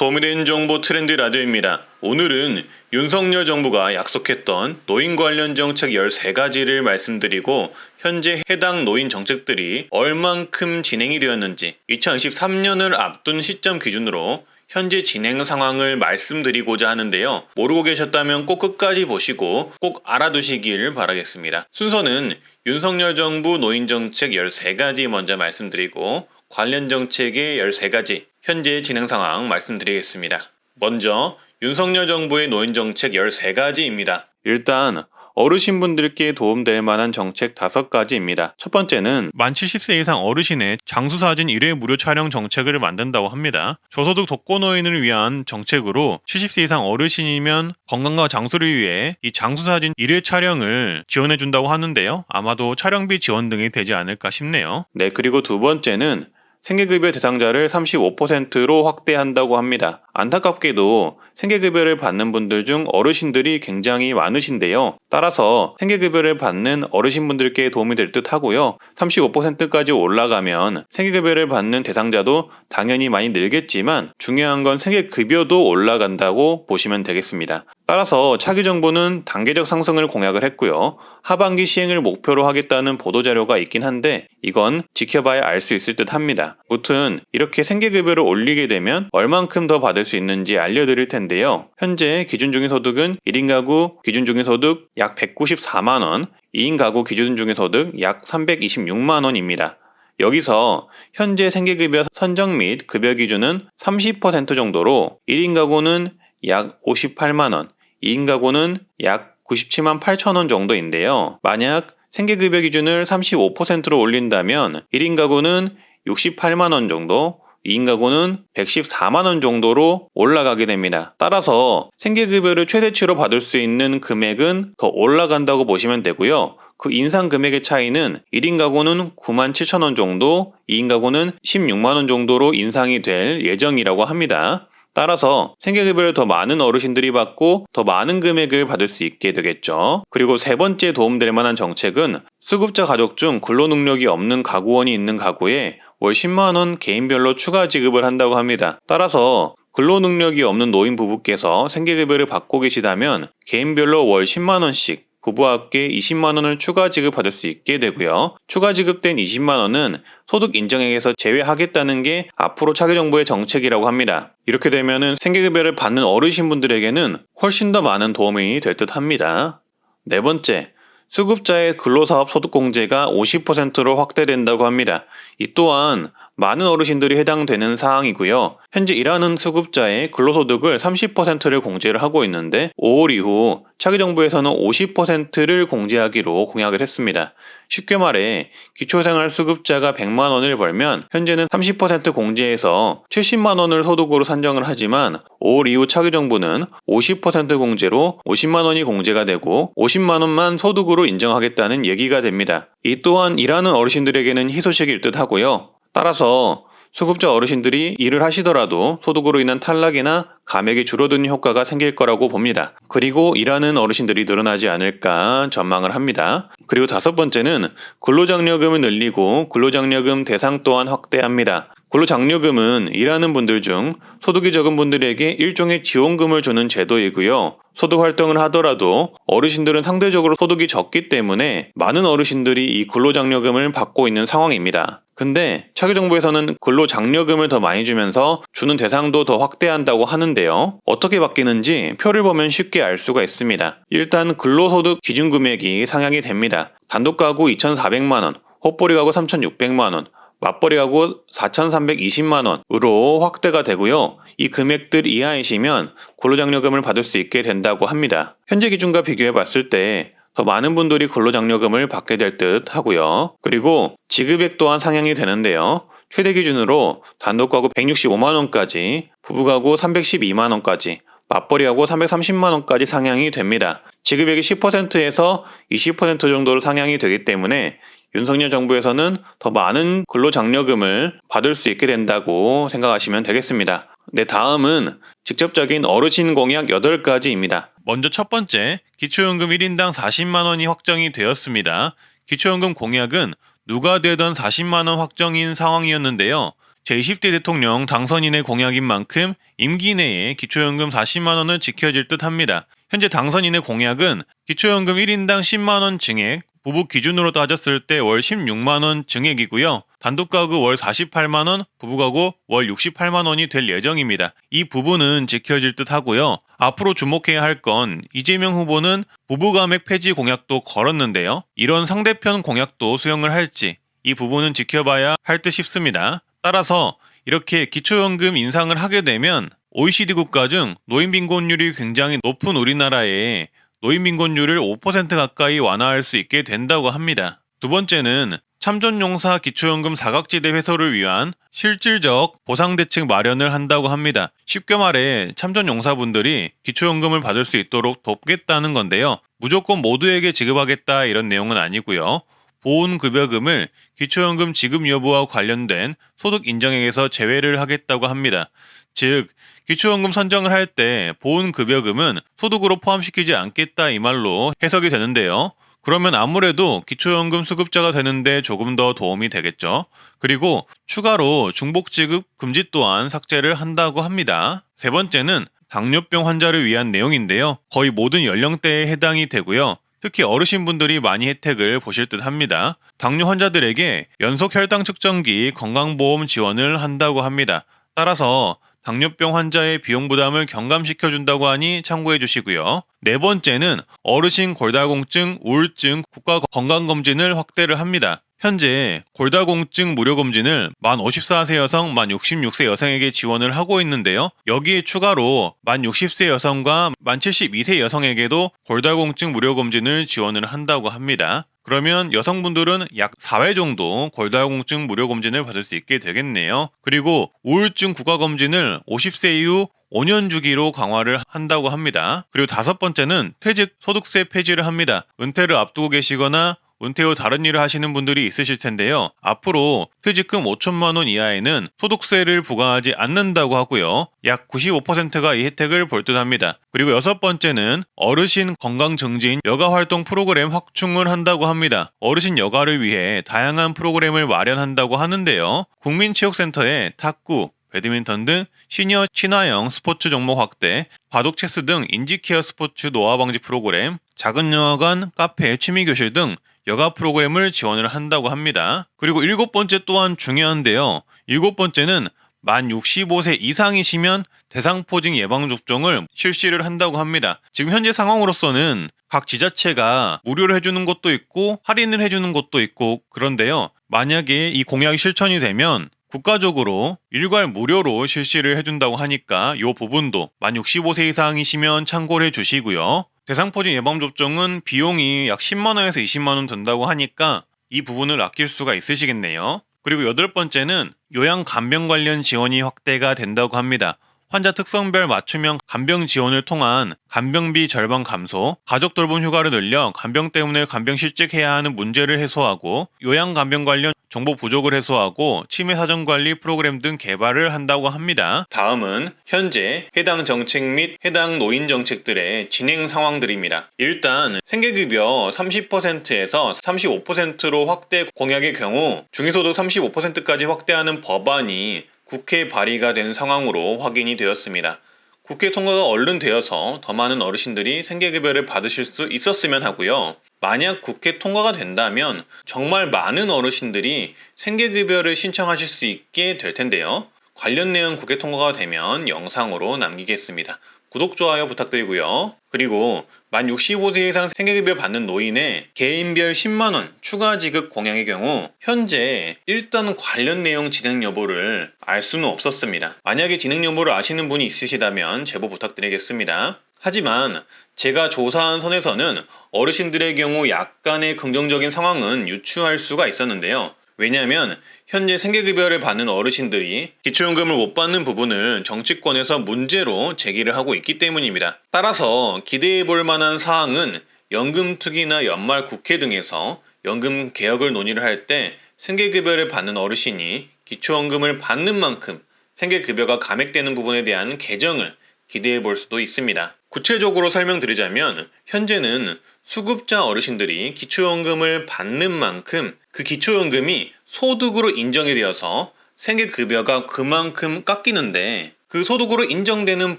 도움이 되는 정보 트렌드 라디오입니다. 오늘은 윤석열 정부가 약속했던 노인 관련 정책 13가지를 말씀드리고 현재 해당 노인 정책들이 얼만큼 진행이 되었는지 2023년을 앞둔 시점 기준으로 현재 진행 상황을 말씀드리고자 하는데요. 모르고 계셨다면 꼭 끝까지 보시고 꼭 알아두시길 바라겠습니다. 순서는 윤석열 정부 노인 정책 13가지 먼저 말씀드리고 관련 정책의 13가지 현재 진행 상황 말씀드리겠습니다. 먼저 윤석열 정부의 노인 정책 13가지입니다. 일단 어르신분들께 도움될 만한 정책 5가지입니다. 첫 번째는 만 70세 이상 어르신의 장수사진 1회 무료 촬영 정책을 만든다고 합니다. 저소득 독거노인을 위한 정책으로 70세 이상 어르신이면 건강과 장수를 위해 이 장수사진 1회 촬영을 지원해준다고 하는데요. 아마도 촬영비 지원 등이 되지 않을까 싶네요. 네, 그리고 두 번째는 생계급여 대상자를 35%로 확대한다고 합니다. 안타깝게도 생계급여를 받는 분들 중 어르신들이 굉장히 많으신데요. 따라서 생계급여를 받는 어르신분들께 도움이 될 듯 하고요. 35%까지 올라가면 생계급여를 받는 대상자도 당연히 많이 늘겠지만 중요한 건 생계급여도 올라간다고 보시면 되겠습니다. 따라서 차기 정부는 단계적 상승을 공약을 했고요. 하반기 시행을 목표로 하겠다는 보도자료가 있긴 한데 이건 지켜봐야 알 수 있을 듯 합니다. 무튼 이렇게 생계급여를 올리게 되면 얼만큼 더 받을 수 있는지 알려드릴 텐데요. 현재 기준중위소득은 1인 가구 기준중위소득 약 194만원, 2인 가구 기준중위소득 약 326만원입니다. 여기서 현재 생계급여 선정 및 급여 기준은 30% 정도로 1인 가구는 약 58만원, 2인 가구는 약 97만 8천원 정도인데요. 만약 생계급여 기준을 35%로 올린다면 1인 가구는 68만원 정도, 2인 가구는 114만원 정도로 올라가게 됩니다. 따라서 생계급여를 최대치로 받을 수 있는 금액은 더 올라간다고 보시면 되고요. 그 인상 금액의 차이는 1인 가구는 9만 7천원 정도, 2인 가구는 16만원 정도로 인상이 될 예정이라고 합니다. 따라서 생계급여를 더 많은 어르신들이 받고 더 많은 금액을 받을 수 있게 되겠죠. 그리고 세 번째 도움될 만한 정책은 수급자 가족 중 근로능력이 없는 가구원이 있는 가구에 월 10만원 개인별로 추가 지급을 한다고 합니다. 따라서 근로능력이 없는 노인 부부께서 생계급여를 받고 계시다면 개인별로 월 10만원씩 부부와 함께 20만원을 추가 지급받을 수 있게 되고요. 추가 지급된 20만원은 소득 인정액에서 제외하겠다는 게 앞으로 차기 정부의 정책이라고 합니다. 이렇게 되면은 생계급여를 받는 어르신분들에게는 훨씬 더 많은 도움이 될 듯 합니다. 네 번째, 수급자의 근로사업 소득공제가 50%로 확대된다고 합니다. 이 또한 많은 어르신들이 해당되는 사항이고요. 현재 일하는 수급자의 근로소득을 30%를 공제를 하고 있는데 5월 이후 차기 정부에서는 50%를 공제하기로 공약을 했습니다. 쉽게 말해 기초생활수급자가 100만 원을 벌면 현재는 30% 공제해서 70만 원을 소득으로 산정을 하지만 5월 이후 차기 정부는 50% 공제로 50만 원이 공제가 되고 50만 원만 소득으로 인정하겠다는 얘기가 됩니다. 이 또한 일하는 어르신들에게는 희소식일 듯 하고요. 따라서 수급자 어르신들이 일을 하시더라도 소득으로 인한 탈락이나 감액이 줄어드는 효과가 생길 거라고 봅니다. 그리고 일하는 어르신들이 늘어나지 않을까 전망을 합니다. 그리고 다섯 번째는 근로장려금을 늘리고 근로장려금 대상 또한 확대합니다. 근로장려금은 일하는 분들 중 소득이 적은 분들에게 일종의 지원금을 주는 제도이고요. 소득 활동을 하더라도 어르신들은 상대적으로 소득이 적기 때문에 많은 어르신들이 이 근로장려금을 받고 있는 상황입니다. 근데 차기 정부에서는 근로장려금을 더 많이 주면서 주는 대상도 더 확대한다고 하는데요. 어떻게 바뀌는지 표를 보면 쉽게 알 수가 있습니다. 일단 근로소득 기준금액이 상향이 됩니다. 단독가구 2,400만원, 헛벌이 가구 3,600만원, 맞벌이 가구 4,320만원으로 확대가 되고요. 이 금액들 이하이시면 근로장려금을 받을 수 있게 된다고 합니다. 현재 기준과 비교해 봤을 때 더 많은 분들이 근로장려금을 받게 될 듯 하고요. 그리고 지급액 또한 상향이 되는데요. 최대 기준으로 단독가구 165만원까지, 부부가구 312만원까지, 맞벌이하고 330만원까지 상향이 됩니다. 지급액이 10%에서 20% 정도로 상향이 되기 때문에 윤석열 정부에서는 더 많은 근로장려금을 받을 수 있게 된다고 생각하시면 되겠습니다. 네, 다음은 직접적인 어르신 공약 8가지입니다. 먼저 첫 번째, 기초연금 1인당 40만원이 확정이 되었습니다. 기초연금 공약은 누가 되던 40만원 확정인 상황이었는데요. 제20대 대통령 당선인의 공약인 만큼 임기 내에 기초연금 40만원은 지켜질 듯 합니다. 현재 당선인의 공약은 기초연금 1인당 10만원 증액, 부부 기준으로 따졌을 때 월 16만원 증액이고요. 단독가구 월 48만원, 부부가구 월 68만원이 될 예정입니다. 이 부분은 지켜질 듯 하고요. 앞으로 주목해야 할 건 이재명 후보는 부부감액 폐지 공약도 걸었는데요. 이런 상대편 공약도 수용을 할지 이 부분은 지켜봐야 할 듯 싶습니다. 따라서 이렇게 기초연금 인상을 하게 되면 OECD 국가 중 노인빈곤율이 굉장히 높은 우리나라에 노인빈곤율을 5% 가까이 완화할 수 있게 된다고 합니다. 두 번째는 참전용사 기초연금 사각지대 해소를 위한 실질적 보상대책 마련을 한다고 합니다. 쉽게 말해 참전용사분들이 기초연금을 받을 수 있도록 돕겠다는 건데요. 무조건 모두에게 지급하겠다 이런 내용은 아니고요. 보훈급여금을 기초연금 지급 여부와 관련된 소득 인정액에서 제외를 하겠다고 합니다. 즉 기초연금 선정을 할 때 보훈급여금은 소득으로 포함시키지 않겠다 이 말로 해석이 되는데요. 그러면 아무래도 기초연금 수급자가 되는데 조금 더 도움이 되겠죠. 그리고 추가로 중복지급 금지 또한 삭제를 한다고 합니다. 세 번째는 당뇨병 환자를 위한 내용인데요. 거의 모든 연령대에 해당이 되고요. 특히 어르신분들이 많이 혜택을 보실 듯 합니다. 당뇨 환자들에게 연속 혈당 측정기 건강보험 지원을 한다고 합니다. 따라서 당뇨병 환자의 비용 부담을 경감시켜준다고 하니 참고해 주시고요. 네 번째는 어르신 골다공증, 우울증 국가 건강검진을 확대를 합니다. 현재 골다공증 무료검진을 만 54세 여성, 만 66세 여성에게 지원을 하고 있는데요. 여기에 추가로 만 60세 여성과 만 72세 여성에게도 골다공증 무료검진을 지원을 한다고 합니다. 그러면 여성분들은 약 4회 정도 골다공증 무료검진을 받을 수 있게 되겠네요. 그리고 우울증 국가검진을 50세 이후 5년 주기로 강화를 한다고 합니다. 그리고 다섯 번째는 퇴직 소득세 폐지를 합니다. 은퇴를 앞두고 계시거나 은퇴 후 다른 일을 하시는 분들이 있으실 텐데요. 앞으로 퇴직금 5천만 원 이하에는 소득세를 부과하지 않는다고 하고요. 약 95%가 이 혜택을 볼 듯합니다. 그리고 여섯 번째는 어르신 건강 증진 여가 활동 프로그램 확충을 한다고 합니다. 어르신 여가를 위해 다양한 프로그램을 마련한다고 하는데요. 국민체육센터에 탁구, 배드민턴 등 시니어 친화형 스포츠 종목 확대, 바둑 체스 등 인지케어 스포츠 노화 방지 프로그램, 작은 영화관, 카페, 취미교실 등 여가 프로그램을 지원을 한다고 합니다. 그리고 일곱 번째 또한 중요한데요. 일곱 번째는 만 65세 이상이시면 대상포진 예방접종을 실시를 한다고 합니다. 지금 현재 상황으로서는 각 지자체가 무료로 해주는 곳도 있고 할인을 해주는 곳도 있고 그런데요. 만약에 이 공약이 실천이 되면 국가적으로 일괄 무료로 실시를 해준다고 하니까 이 부분도 만 65세 이상이시면 참고를 해주시고요. 대상포진 예방접종은 비용이 약 10만원에서 20만원 든다고 하니까 이 부분을 아낄 수가 있으시겠네요. 그리고 여덟 번째는 요양 간병 관련 지원이 확대가 된다고 합니다. 환자 특성별 맞춤형 간병 지원을 통한 간병비 절반 감소, 가족 돌봄 휴가를 늘려 간병 때문에 간병 실직해야 하는 문제를 해소하고 요양 간병 관련 정보 부족을 해소하고 치매 사전 관리 프로그램 등 개발을 한다고 합니다. 다음은 현재 해당 정책 및 해당 노인 정책들의 진행 상황들입니다. 일단 생계급여 30%에서 35%로 확대 공약의 경우 중위소득 35%까지 확대하는 법안이 국회 발의가 된 상황으로 확인이 되었습니다. 국회 통과가 얼른 되어서 더 많은 어르신들이 생계급여를 받으실 수 있었으면 하고요. 만약 국회 통과가 된다면 정말 많은 어르신들이 생계급여를 신청하실 수 있게 될 텐데요. 관련 내용 국회 통과가 되면 영상으로 남기겠습니다. 구독, 좋아요 부탁드리고요. 그리고 만 65세 이상 생계급여 받는 노인의 개인별 10만원 추가 지급 공약의 경우 현재 일단 관련 내용 진행 여부를 알 수는 없었습니다. 만약에 진행 여부를 아시는 분이 있으시다면 제보 부탁드리겠습니다. 하지만 제가 조사한 선에서는 어르신들의 경우 약간의 긍정적인 상황은 유추할 수가 있었는데요. 왜냐하면 현재 생계급여를 받는 어르신들이 기초연금을 못 받는 부분을 정치권에서 문제로 제기를 하고 있기 때문입니다. 따라서 기대해 볼 만한 사항은 연금특위나 연말 국회 등에서 연금 개혁을 논의를 할 때 생계급여를 받는 어르신이 기초연금을 받는 만큼 생계급여가 감액되는 부분에 대한 개정을 기대해 볼 수도 있습니다. 구체적으로 설명드리자면 현재는 수급자 어르신들이 기초연금을 받는 만큼 그 기초연금이 소득으로 인정이 되어서 생계급여가 그만큼 깎이는데 그 소득으로 인정되는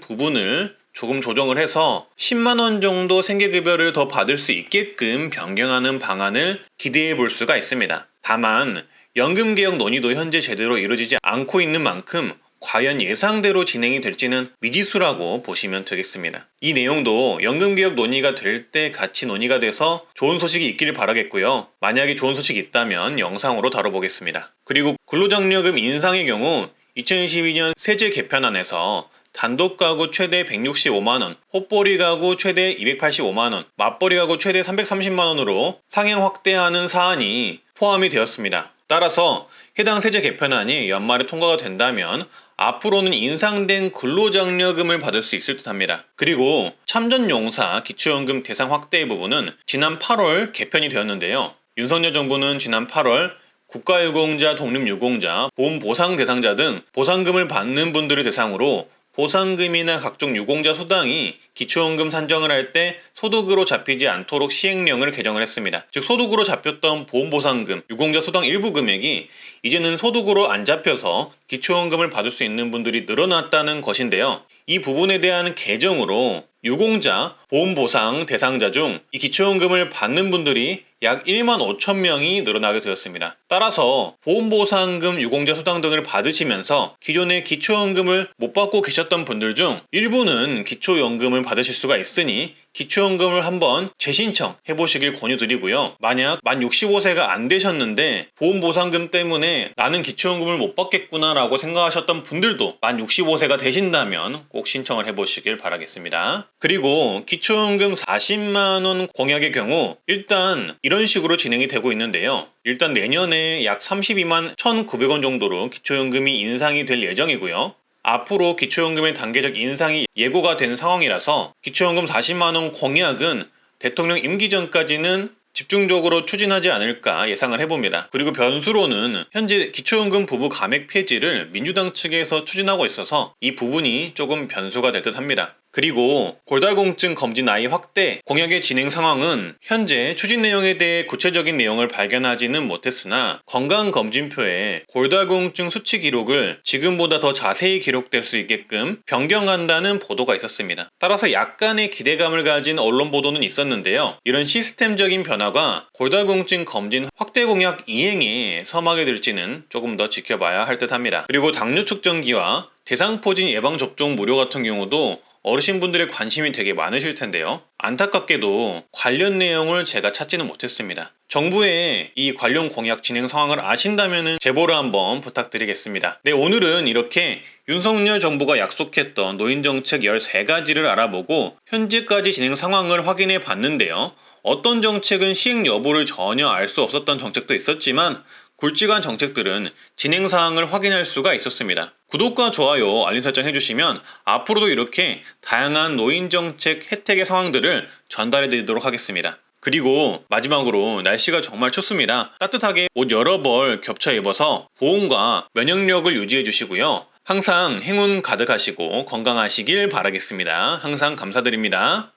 부분을 조금 조정을 해서 10만 원 정도 생계급여를 더 받을 수 있게끔 변경하는 방안을 기대해 볼 수가 있습니다. 다만 연금개혁 논의도 현재 제대로 이루어지지 않고 있는 만큼 과연 예상대로 진행이 될지는 미지수라고 보시면 되겠습니다. 이 내용도 연금개혁 논의가 될 때 같이 논의가 돼서 좋은 소식이 있기를 바라겠고요. 만약에 좋은 소식이 있다면 영상으로 다뤄보겠습니다. 그리고 근로장려금 인상의 경우 2022년 세제 개편안에서 단독 가구 최대 165만원, 헛벌이 가구 최대 285만원, 맞벌이 가구 최대 330만원으로 상향 확대하는 사안이 포함이 되었습니다. 따라서 해당 세제 개편안이 연말에 통과가 된다면 앞으로는 인상된 근로장려금을 받을 수 있을 듯합니다. 그리고 참전용사 기초연금 대상 확대 부분은 지난 8월 개편이 되었는데요. 윤석열 정부는 지난 8월 국가유공자, 독립유공자, 보험보상 대상자 등 보상금을 받는 분들을 대상으로 보상금이나 각종 유공자 수당이 기초연금 산정을 할 때 소득으로 잡히지 않도록 시행령을 개정을 했습니다. 즉 소득으로 잡혔던 보험보상금, 유공자 수당 일부 금액이 이제는 소득으로 안 잡혀서 기초연금을 받을 수 있는 분들이 늘어났다는 것인데요. 이 부분에 대한 개정으로 유공자, 보험보상 대상자 중 이 기초연금을 받는 분들이 약 1만 5천 명이 늘어나게 되었습니다. 따라서 보험보상금, 유공자 수당 등을 받으시면서 기존의 기초연금을 못 받고 계셨던 분들 중 일부는 기초연금을 받으실 수가 있으니 기초연금을 한번 재신청 해보시길 권유드리고요. 만약 만 65세가 안 되셨는데 보험보상금 때문에 나는 기초연금을 못 받겠구나 라고 생각하셨던 분들도 만 65세가 되신다면 꼭 신청을 해보시길 바라겠습니다. 그리고 기초연금 40만원 공약의 경우 일단 이런 식으로 진행이 되고 있는데요. 일단 내년에 약 32만 1,900원 정도로 기초연금이 인상이 될 예정이고요. 앞으로 기초연금의 단계적 인상이 예고가 된 상황이라서 기초연금 40만원 공약은 대통령 임기 전까지는 집중적으로 추진하지 않을까 예상을 해봅니다. 그리고 변수로는 현재 기초연금 부부 감액 폐지를 민주당 측에서 추진하고 있어서 이 부분이 조금 변수가 될 듯 합니다. 그리고 골다공증 검진 나이 확대 공약의 진행 상황은 현재 추진 내용에 대해 구체적인 내용을 발견하지는 못했으나 건강검진표에 골다공증 수치 기록을 지금보다 더 자세히 기록될 수 있게끔 변경한다는 보도가 있었습니다. 따라서 약간의 기대감을 가진 언론 보도는 있었는데요. 이런 시스템적인 변화가 골다공증 검진 확대 공약 이행에 섬하게 될지는 조금 더 지켜봐야 할 듯합니다. 그리고 당뇨 측정기와 대상포진 예방접종 무료 같은 경우도 어르신분들의 관심이 되게 많으실 텐데요. 안타깝게도 관련 내용을 제가 찾지는 못했습니다. 정부의 이 관련 공약 진행 상황을 아신다면 제보를 한번 부탁드리겠습니다. 네, 오늘은 이렇게 윤석열 정부가 약속했던 노인정책 13가지를 알아보고 현재까지 진행 상황을 확인해 봤는데요. 어떤 정책은 시행 여부를 전혀 알 수 없었던 정책도 있었지만 굵직한 정책들은 진행 사항을 확인할 수가 있었습니다. 구독과 좋아요, 알림 설정 해주시면 앞으로도 이렇게 다양한 노인 정책 혜택의 상황들을 전달해 드리도록 하겠습니다. 그리고 마지막으로 날씨가 정말 춥습니다. 따뜻하게 옷 여러 벌 겹쳐 입어서 보온과 면역력을 유지해 주시고요. 항상 행운 가득하시고 건강하시길 바라겠습니다. 항상 감사드립니다.